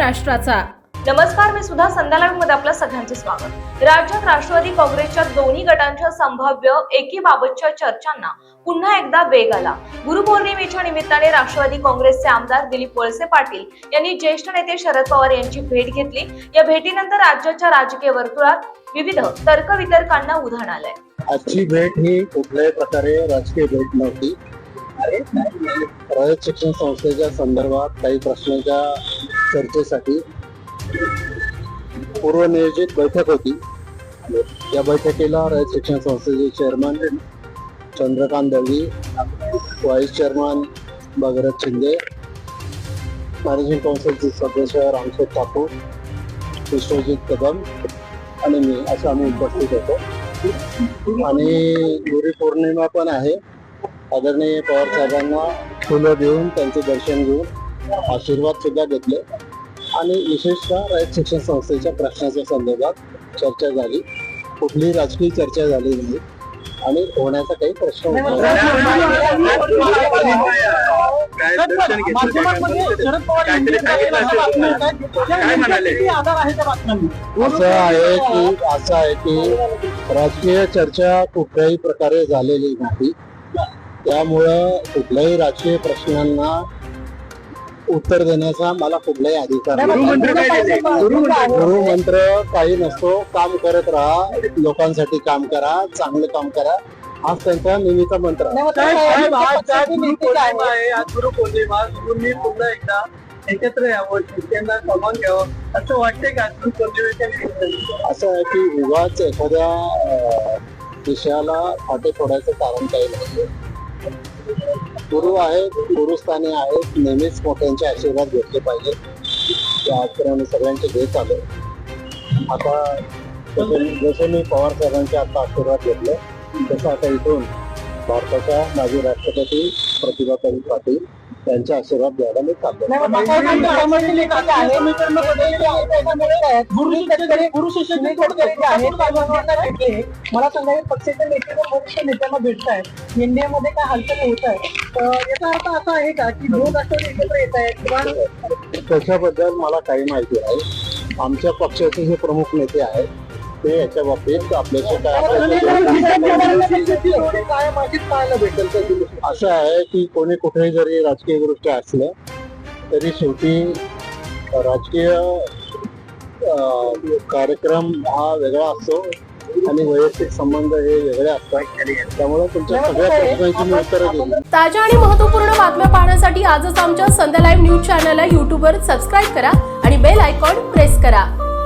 राष्ट्राचा। नमस्कार, मी सुद्धा संध्याकाळमध्ये आपलं सगळ्यांचे स्वागत। राज्यात राष्ट्रवादी काँग्रेसच्या दोन्ही गटांच्या संभाव्य एकीबाबतच्या चर्चांना पुन्हा एकदा वेग आला। गुरुपौर्णिमेच्या निमित्ताने राष्ट्रवादी काँग्रेसचे आमदार दिलीप वळसे पाटील यांनी ज्येष्ठ नेते शरद पवार यांची भेट घेतली। या भेटीनंतर राज्याच्या राजकीय वर्तुळात विविध तर्कवितर्कांना उधाण आलंय। आजची भेट ही कुठल्याही प्रकारे राजकीय भेट नव्हती। रयत शिक्षण संस्थेच्या संदर्भात काही प्रश्नांच्या चर्चेसाठी पूर्वनियोजित बैठक होती। या बैठकीला रयत शिक्षण संस्थेचे chairman Chandrakant Dalvi, vice chairman Bhagirath Shinde, managing काउन्सिलचे सदस्य रामशेठ ठाकूर, विश्वजित कदम आणि मी असं आम्ही उपस्थित होतो। आणि गुरुपौर्णिमा पण आहे। आदरणीय पवार साहेबांना फुलं देऊन त्यांचे दर्शन घेऊन आशीर्वाद सुद्धा घेतले आणि विशेषतः रयत शिक्षण संस्थेच्या प्रश्नाच्या संदर्भात चर्चा झाली। कुठलीही राजकीय चर्चा झाली नाही आणि होण्याचा काही प्रश्न असं आहे की राजकीय चर्चा कुठल्याही प्रकारे झालेली नाही। त्यामुळं कुठल्याही राजकीय प्रश्नांना उत्तर देण्याचा मला कुठलाही अधिकार नाही। गुरुमंत्र काही नसतो, काम करत राहा, लोकांसाठी काम करा, चांगलं काम करा, हाच त्यांचा नेहमीचा मंत्र आहे। पुन्हा एकदा एकत्र यावं, शिक्षणाला सामावून घ्यावं असं वाटतंय का? असं आहे की विवाद एखाद्या विषयाला फाटे फोडायचं कारण काही नाही। गुरु आहेत, गुरुस्थानी आहेत, नेहमीच मोठ्यांचे आशीर्वाद घेतले पाहिजे। आजपर्यंत सगळ्यांचे घेत आलो। आता जसे मी पवार साहेबांचे आता आशीर्वाद घेतले तसं आता इथून भारताच्या माजी राष्ट्रपती प्रतिभाताई पाटील त्यांचा आशीर्वाद घ्यायला मी चाललो। मला सांगायला पक्षाच्या नेत्यांना भेटतायत, इंडियामध्ये काय हालचाल होत आहे, याचा अर्थ असा आहे का की दोन राष्ट्रवादी एकत्र येत आहेत किंवा त्याच्याबद्दल मला काही माहिती नाही। आमच्या पक्षाचे जे प्रमुख नेते आहेत ते याच्या बाबतीत आपल्याशी काय माहिती पाहायला भेटेल। असं आहे की कोणी कुठेही जरी राजकीय दृष्ट्या असलं तरी शेवटी राजकीय कार्यक्रम हा वेगळा असतो आणि वैयक्तिक संबंध हे वेगळे असतात। त्यामुळे तुमच्या सगळ्या प्रश्नांची मी उत्तरं दिली। ताज्या आणि महत्त्वपूर्ण बातम्या पाहण्यासाठी आजच आमच्या संध्या लाईव्ह न्यूज चॅनलला YouTube वर सबस्क्राईब करा आणि बेल आयकॉन प्रेस करा।